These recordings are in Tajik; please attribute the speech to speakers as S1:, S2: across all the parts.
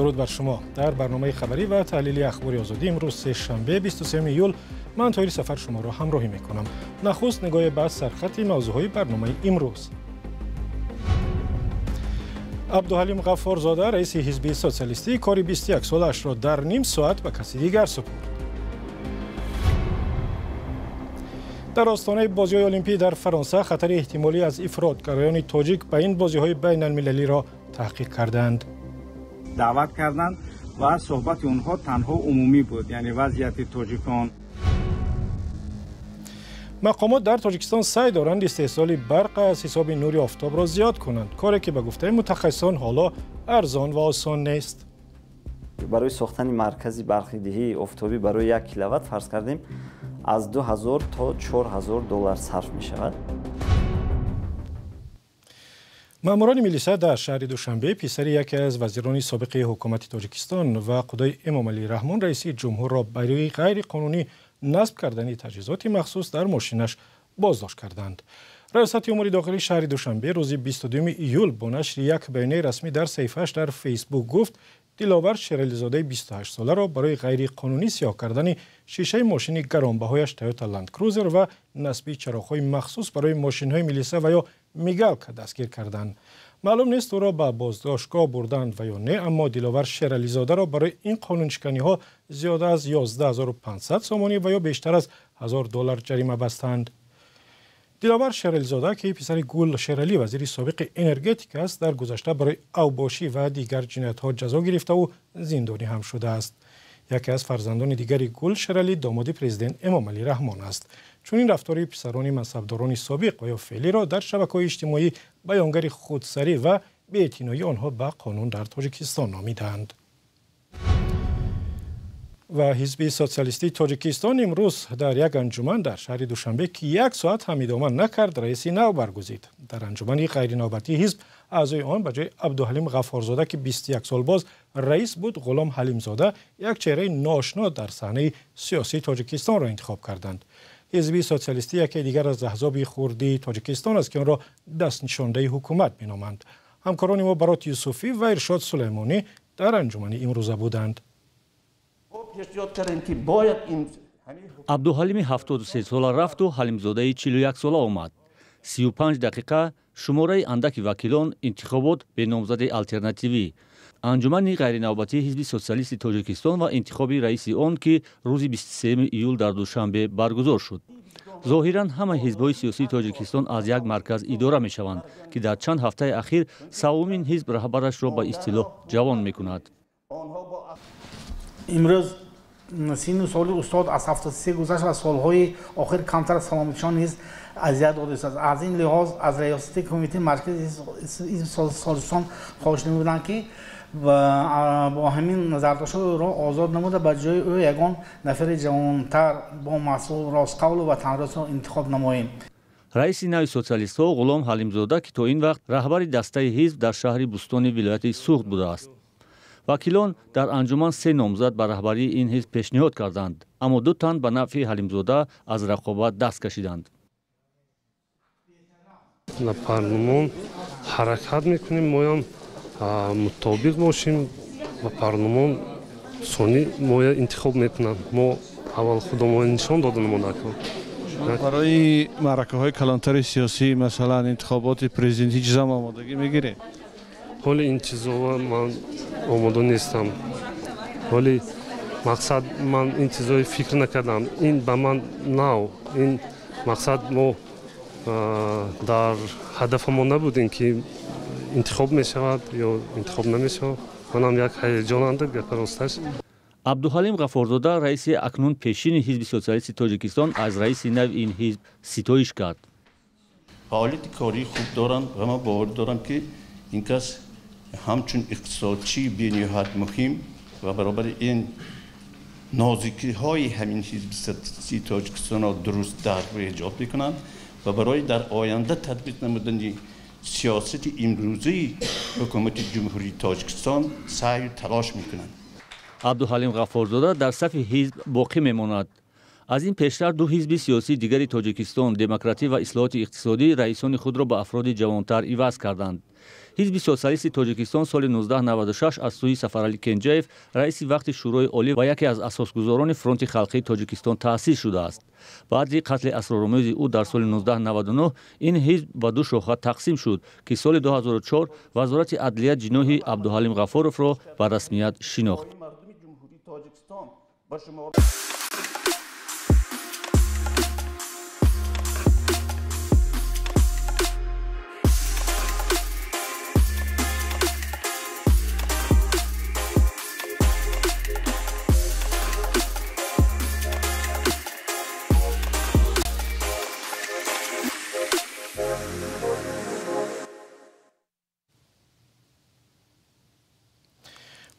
S1: درود بر شما. در برنامه خبری و تحلیلی اخبار آزادی امروز سه‌شنبه 23 ایول من طاهر سفر شما را همراهی می‌کنم. نخست نگاه به سرخط موضوعهای برنامه امروز. عبدالحلیم غفارزاده رئیس حزب سوسیالیستی کار 21 سالش را در نیم ساعت به کسی دیگر سپرد. در آستانه بازی‌های المپیک در فرانسه خطر احتمالی از افراطگرایان تاجیک به این بازی‌های بین‌المللی را تحقیق کردند.
S2: دعوت کردند و صحبت اونها تنها عمومی بود، یعنی وضعیت تاجیکان.
S1: مقامات در تاجیکستان سعی دارند استحصال برق از حساب نور آفتاب را زیاد کنند، کاری که به گفته متخصصان حالا ارزان و آسان نیست.
S3: برای ساختن مرکزی برقی آفتابی برای 1 کیلووات فرض کردیم از 2000 تا 4000 دلار صرف می شود.
S1: ماموران میلیسا در شهر دوشنبه پسر یکی از وزیران سابق حکومت تاجیکستان و خدای امامعلی رحمان رئیس جمهور را برای غیر قانونی نصب کردن تجهیزات مخصوص در ماشینش بازداشت کردند. ریاست امور داخلی شهر دوشنبه روز 22 ایول با نشر یک بیانیه رسمی در صفحه‌اش در فیسبوک گفت دلاور شیرعلی‌زاده 28 ساله را برای غیر قانونی سیاه کردن شیشه ماشین گرانبهایش تویوتا لند کروزر و نصب چراغ‌های مخصوص برای ماشین‌های میلیسا و یا میگالک دستگیر کردند. معلوم نیست او را به بازداشتگاه بردند و یا نه، اما دلاور شیرعلی‌زاده را برای این قانونشکنی‌ها زیاده از 11500 سومانی و یا بیشتر از 1000 دلار جریمه بستند. دلاور شیرعلی‌زاده که پسر گل شیرعلی وزیر سابق انرژتیک است، در گذشته برای اوباشی و دیگر جنایت‌ها جزا گرفته و زندانی هم شده است. یکی از فرزندان دیگری گل شیرعلی داماد پرزیدنت امامعلی رحمان است. چون این رفتار پسران منصبداران سابق و یا فعلی را در شبکه‌های اجتماعی بیانگر خودسری و بی‌اعتنایی آنها به قانون در تاجیکستان نامیدند. و حزب سوسیالیستی تاجیکستان امروز در یک انجمن در شهر دوشنبه که 1 ساعت هم ادامه نکرد رئیس نو برگزید. در انجمن غیر نوبتی حزب اعضای آن به جای عبدالحلیم غفارزاده که 21 سال باز رئیس بود، غلام حلیمزاده یک چهره ناآشنا در صحنه سیاسی تاجیکستان را انتخاب کردند. حزب سوسیالیستی یکی دیگر از احزاب خردی تاجیکستان است که آن را دست نشانده حکومت مینامند. همکاران ما برات یوسفی و ارشاد سلیمانی در انجمن امروزه بودند.
S4: عبدالحلیم 73 ساله رفت و حلیمزاده 41 ساله آمد. 35 دقیقه شماره اندک وکیلان انتخابات به نامزد الترناتیوی. انجمن غیر نوبتی حزب سوسیالیست تاجیکستان و انتخاب رئیس آن که روز 23 ایول در دوشنبه برگزار شد. ظاهرا همه حزب‌های سیاسی تاجیکستان از یک مرکز اداره می‌شوند که در چند هفته اخیر سومین حزب رهبرش را به اصطلاح جوان می‌کند.
S5: امروز سین سال استاد از 73 گذشت و سالهای آخر کمتر از سلامتشان نیز اذیت داده است. از این لحاظ از ریاست کمیته مرکزی سالستان خواهش نمودند که با همین نظرداشت را آزاد نموده به جای او یگان نفر جوانتر با مسئول راستقول و وطنراست را انتخاب نماییم.
S4: رئیس نوی سوسیالیست‌ها غلام حلیمزاده که تا این وقت رهبر دسته حزب در شهر بوستان ولایت سوخت بوده است. وکیلان در انجمن 3 نامزد به رهبری این حزب پیشنهاد کردند، اما 2 تن به نفع حلیمزاده از رقابت دست کشیدند.
S6: در پارلمان حرکت میکنیم، ما هم مطابق باشیم و پارلمان ثانی ما انتخاب میکنند. ما اول خودمون نشان دادن ما نکنیم.
S7: برای معرکه‌های کلانتر سیاسی مثلا انتخابات پرزیدنتی چیزا آمادگی میگیره؟
S6: حالی این چیزا من آماده نیستم. حالی مقصد من این چیزای فکر نکردم. این به من نو. این مقصد ما در هدف ما نبودیم که انتخاب می شود یا انتخاب نمی شود. من هم یک هیجان اندر راستش.
S4: عبدالحلیم غفارزاده رئیس اکنون پیشین حزب سوسیالیست تاجیکستان از رئیس نو این حزب ستایش کرد.
S8: فعالیت کاری خوب دارند و من باور دارم که این کس همچون اقتصادچی به نهایت مهم و برابر این نازکی های همین حزب سیاسی تاجیکستان را درست در ایجاد میکنند و برای در آینده تطبیق نمودن سیاست امروزی حکومت جمهوری تاجیکستان سعی و تلاش میکنند.
S4: عبدالحلیم غفارزاده در صف حزب باقی میماند. аз ин пештар ду ҳизби сиёсии дигари тоҷикистон демократӣ ва ислоҳоти иқтисодӣ раисони худро ба афроди ҷавонтар иваз карданд. ҳизби социалисти тоҷикистон соли 1996 аз сӯи Сафаралӣ Кенҷаев раиси вақти шӯрои олӣ ва яке аз асосгузорони фронти халқии Тоҷикистон таъсис шудааст. баъди қатли асроромӯзи ӯ дар соли 1999 ин ҳизб ба ду шоха тақсим шуд ки соли 2004 вазорати адлия ҷиноҳи Абдуҳалим Ғафуровро ба расмият шинохт.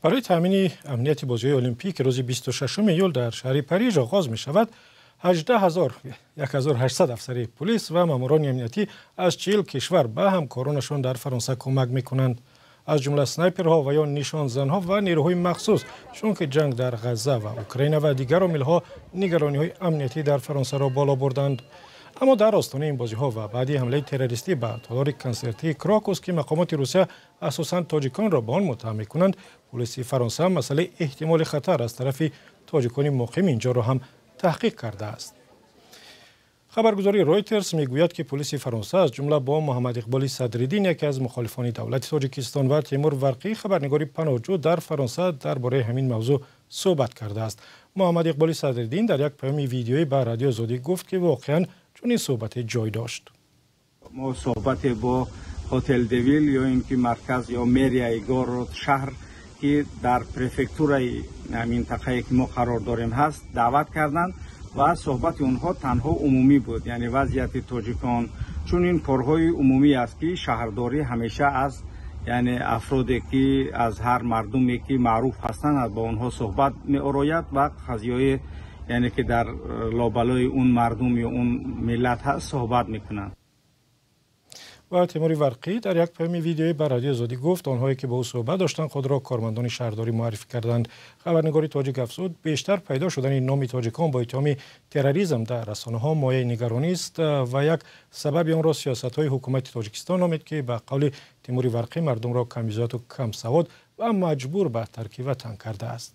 S1: برای تامین امنیت بازی‌های المپیک روز 26 ایول در شهر پاریژ آغاز می شود 18,800 افسر پلیس و ماموران امنیتی از 40 کشور به همکارانشان در فرانسه کمک می کنند. از جمله اسنایپرها و یا نشان زنها و نیروهای مخصوص، چون که جنگ در غزه و اوکراین و دیگر عامل‌ها نگرانی‌های امنیتی در فرانسه را بالا بردند. اما در آستانه این بازی‌ها و بعدی حمله تروریستی به تالار کنسرتی کراکوس که مقامات روسیه اساساً تاجیکان را به آن متهم می‌کنند، پلیس فرانسه مسئله احتمال خطر از طرف تاجیکان مقیم اینجا را هم تحقیق کرده است. خبرگزاری رویترز میگوید که پلیس فرانسه از جمله با محمد اقبال صدرالدین، یکی از مخالفان دولت تاجیکستان، و تیمور ورقی، خبرنگاری پناهجو در فرانسه درباره همین موضوع صحبت کرده است. محمد اقبال صدرالدین در یک پیام ویدیویی به رادیو آزادی گفت که واقعاً چون این صحبت جای داشت.
S2: ما صحبت با هتل دویل یا اینکه مرکز یا مری ایگار شهر که در پرفکتورای منطقه‌ای که ما قرار داریم هست دعوت کردند و صحبت اونها تنها عمومی بود، یعنی وضعیت تاجیکان، چون این کارهای عمومی است که شهرداری همیشه از یعنی افرادی که از هر مردمی که معروف هستند با اونها صحبت می‌آراید و قضیه‌های یعنی که در لابلای اون مردم یا اون ملت هست صحبت میکنند.
S1: و تیمور ورقی در یک پیام ویدیویی به رادیو آزادی گفت آنهایی که با او صحبت داشتند خود را کارمندان شهرداری معرفی کردند. خبرنگاری تاجیک افزود بیشتر پیدا شدن نام تاجیکان با اتهام تروریسم در رسانه‌ها مایه نگرانی است و یک سبب آن را سیاست‌های حکومت تاجیکستان نامید که به قول تیمور ورقی مردم را کمیزات و کم سواد و مجبور به ترک وطن کرده است.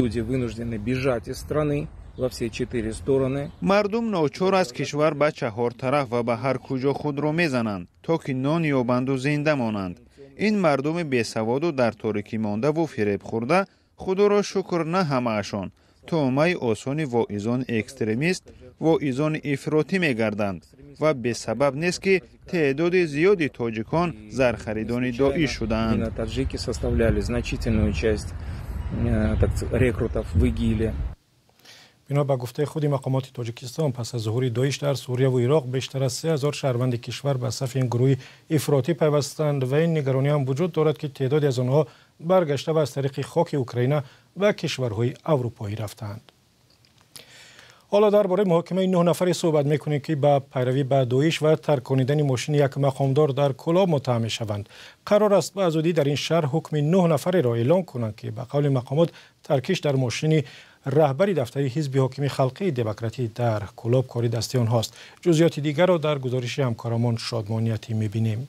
S9: Люди вынуждены бежать из страны во все четыре стороны.
S7: مردم ناچار از کشور به چهار طرف و به هر کجا خود را میزنند تا که نان یابند و زنده مانند. این مردم بیسواد و در تاریکی مانده و فریب خورده خدا را شکر نه همه‌شان تومه آسانی واعظان اکستریمیست واعظان افراطی میگردند و به سبب نیست که تعداد زیادی تاجیکان زرخریدان داعش شدند.
S9: Таджики составляли значительную часть рекрутов в ИГИЛе.
S1: بنا به گفته خود مقامات تاجیکستان پس از ظهور داعش در سوریه و عراق بیشتر از 3000 شهروند کشور به صف این گروه افراطی پیوستند و این نگرانی هم وجود دارد که تعدادی از آنها برگشته و از طریق خاک اوکراین و کشورهای اروپایی رفتند. حالا درباره محاکمه 9 نفری صحبت میکنیم که با پیروی به داعش و ترکاندن ماشین یک مقامدار در کلاب متهم شوند. قرار است به زودی در این شهر حکم 9 نفری را اعلام کنند که به قول مقامات ترکش در ماشین رهبری دفتری حزب حاکم خلقی دموکراتی در کلاب کاری دستی آنهاست. جزئیات دیگر را در گزارش همکارمان شادمانیتی میبینیم.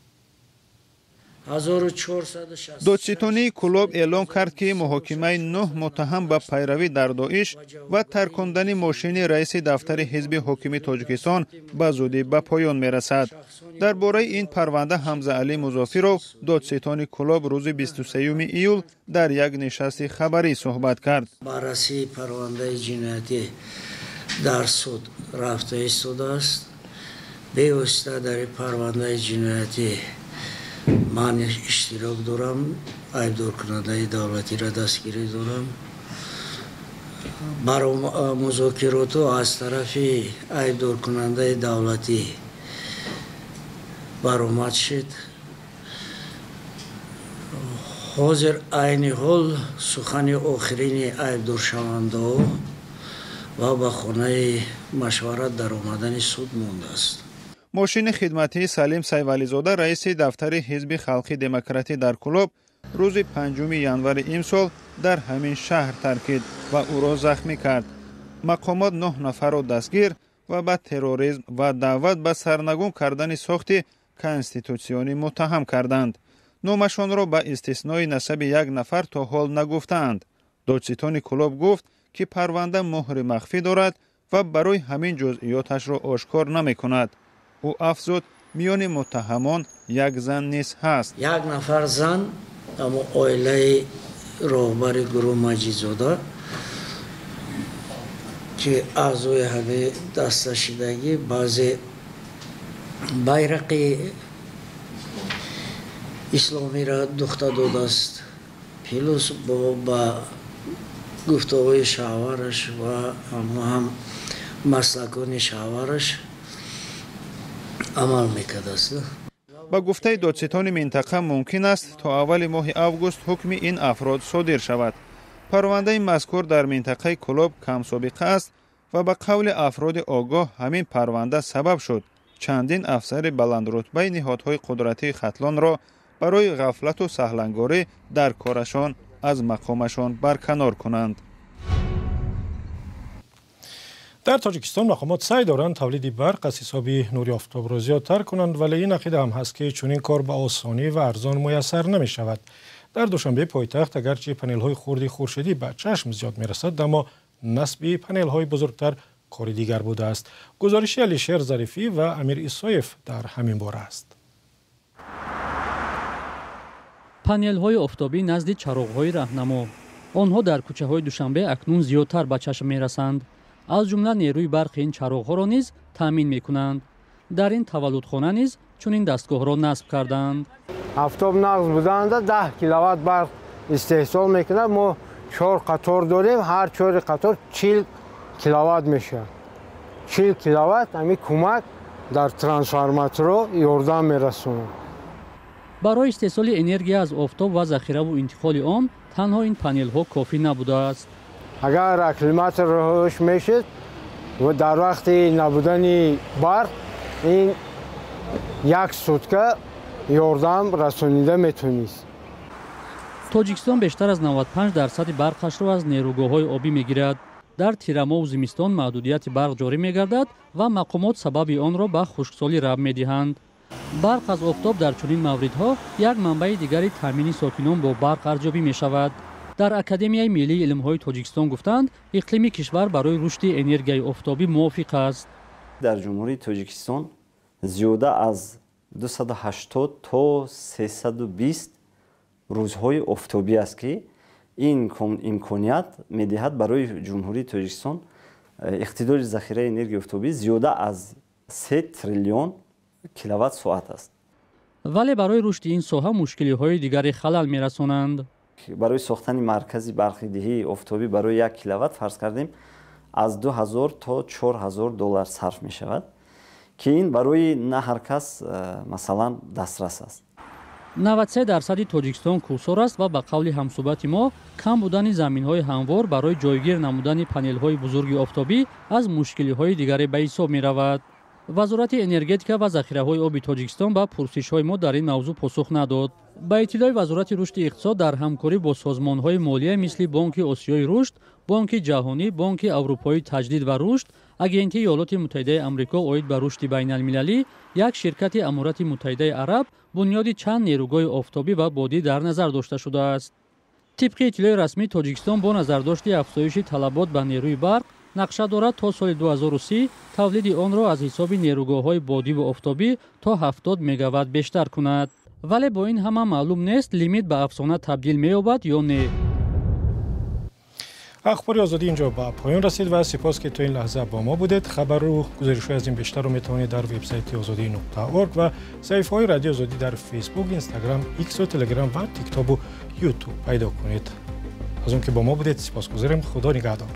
S7: دادستانی کلاب اعلام کرد که محاکمه 9 متهم به پیروی در داعش و ترکاندن ماشین رئیس دفتر حزب حاکم تاجیکستان به زودی به پایان میرسد. درباره این پرونده حمزه علی مضافی را دادستان کلاب روز 23 ایول در یک نشست خبری صحبت کرد.
S10: بررسی پرونده جنایتی در سود رفته ایستاده است. به واسطه در پرونده جنایتی من اشتراک دارم، ایبدار کننده دولتی را دستگیری دارم. برای مذاکرات از طرف ایبدار کننده دولتی برآمد شد. حاضر عین حال سخن آخرین ایبدار شونده و به خانه مشورت در آمدن سود مانده است.
S7: ماشین خدمتی سلیم سیولیزاده رئیس دفتر حزب خلقی دموکراتی در کلاب روز 5 ینوار امسال در همین شهر ترکید و او را زخمی کرد. мақомот 9 нафарро дастгир ва ба терроризм ва даъват ба сарнагун кардани сохти конститутсионӣ муттаҳам карданд. номашонро ба истиснои насаби 1 нафар то ҳол нагуфтаанд. додситони клуб гуфт ки парванда муҳри махфӣ дорад ва барои ҳамин ҷузъиёташро ошкор намекунад. ӯ афзуд, миёни муттаҳамон 1 зан низ ҳаст.
S10: 1 нафар зан амо оилаи роҳбари гурӯҳ Маҷидзода ки аъзои ҳами дасташидагӣ баъзе байрақи исломиро духта додааст, плюс ба гуфтаҳои шаҳвараш ва ҳам маслакони шаҳвараш амал мекардааст.
S7: ба гуфтаи додситони минтақа мумкин аст то аввали моҳи август ҳукми ин афрод содир шавад. парвандаи мазкур дар минтақаи клуб камсобиқа аст ва ба қавли афроди огоҳ ҳамин парванда сабаб шуд чандин афсари баландрутбаи ниҳодҳои қудратии хатлонро барои ғафлату саҳлангорӣ дар корашон аз мақомашон барканор кунанд.
S1: дар тоҷикистон мақомот сай доранд тавлиди барқ аз ҳисоби нури офтобро зиёдтар кунанд, вале ин ақида ҳам ҳаст ки чунин кор ба осонӣ ва арзон муяссар намешавад. дар душанбе пойтахт агарчи панелҳои хурди хуршидӣ ба чашм зиёд мерасад, аммо насби панелҳои бузургтар кори дигар будааст. гузориши Алишер Зарифӣ ва Амир Исоев дар ҳамин бора аст.
S11: панелҳои офтобӣ назди чароғҳои раҳнамо. онҳо дар кӯчаҳои Душанбе акнун зиёдтар ба чашм мерасанд. аз ҷумла нерӯи барқи ин чароғҳоро низ таъмин мекунанд. дар ин таваллудхона низ чунин дастгоҳро насб карданд.
S12: афтоб нағз буданда 10 киловатт барқ истеҳсол мекунад. мо 4 қатор дорем, ҳар 4 қатор 40 киловатт мешавад. 40 киловатт ҳамин кӯмак дар трансформаторро ёрдам мерасонад.
S11: барои истеҳсоли энергия аз офтоб ва захираву интиқоли он танҳо ин панелҳо кофӣ набудааст.
S12: агар акклиматор рӯш мешуд ва дар вақти набудани барқ ин 1 сутка ёрдам расонида метавонист.
S11: тоҷикистон бештар аз 95% барқашро аз нерӯгоҳҳои обӣ мегирад. дар тирамову зимистон маҳдудияти барқ ҷорӣ мегардад ва мақомот сабаби онро ба хушксолӣ рав медиҳанд. барқ аз офтоб дар чунин мавридҳо як манбаи дигари таъмини сокинон бо барқ арзёбӣ мешавад. дар Академияи миллии илмҳои Тоҷикистон гуфтанд, иқлими кишвар барои рушди энергияи офтобӣ мувофиқ аст.
S3: дар ҷумҳурии Тоҷикистон зиёда аз 280 то 320 рӯзҳои офтобӣ аст ки ин имконият медиҳад барои ҷумҳурии Тоҷикистон иқтидори захираи энергияи офтобӣ зиёда аз 3 триллион киловатт-соат аст.
S11: вале барои рушди ин соҳа мушкилиҳои дигаре халал мерасонанд.
S3: барои сохтани маркази барқидиҳии офтобӣ барои 1 киловатт фарз кардем аз 2000 то 4000 доллар сарф мешавад ки ин барои на ҳар кас масалан дастрас аст.
S11: 93% Тоҷикистон кӯҳсор аст ва ба қавли ҳамсӯҳбати мо кам будани заминҳои ҳамвор барои ҷойгир намудани панелҳои бузурги офтобӣ аз мушкилиҳои дигаре ба ҳисоб меравад. вазорати энергетика ва захираҳои оби Тоҷикистон ба пурсишҳои мо дар ин мавзӯъ посух надод. ба иттилои вазорати рушди иқтисод дар ҳамкорӣ бо созмонҳои молия мисли Бонки Осиёи рушд, Бонки ҷаҳонӣ, Бонки Аврупои таҷдид ва рушд, Агентии Иёлоти Муттаҳидаи Амрико оид ба рушди байналмилалӣ, як ширкати Амурати Муттаҳидаи Араб бунёди чанд нерӯгоҳи офтобӣ ва бодӣ дар назар дошта шудааст. тибқи иттилои расмӣ Тоҷикистон бо назардошти афзоиши талабот ба нерӯи барқ нақша дорад то соли 2030 тавлиди онро аз ҳисоби нерӯгоҳҳои бодиву офтобӣ то 70 мегаватт бештар кунад. вале бо ин ҳама маълум нест лимит ба афсона табдил меёбад ё не.
S1: ахбори озодӣ инҷо ба поён расид ва сипос ки то ин лаҳза бо мо будед. хабару гузаришҳои аз ин бештарро метавонед дар вебсайти озодӣ.орг ва саҳифаҳои радиои озодӣ дар фейсбук, инстаграм, иксу, телеграм ва тиктобу ютуб пайдо кунед. аз он ки бо мо будед сипосгузорем. худо нигаҳдор.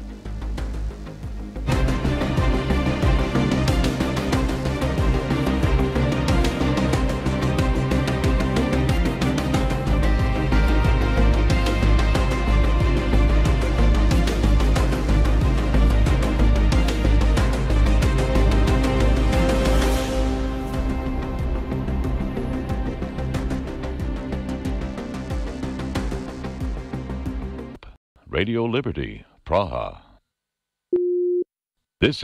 S13: Radio Liberty, Praha. This is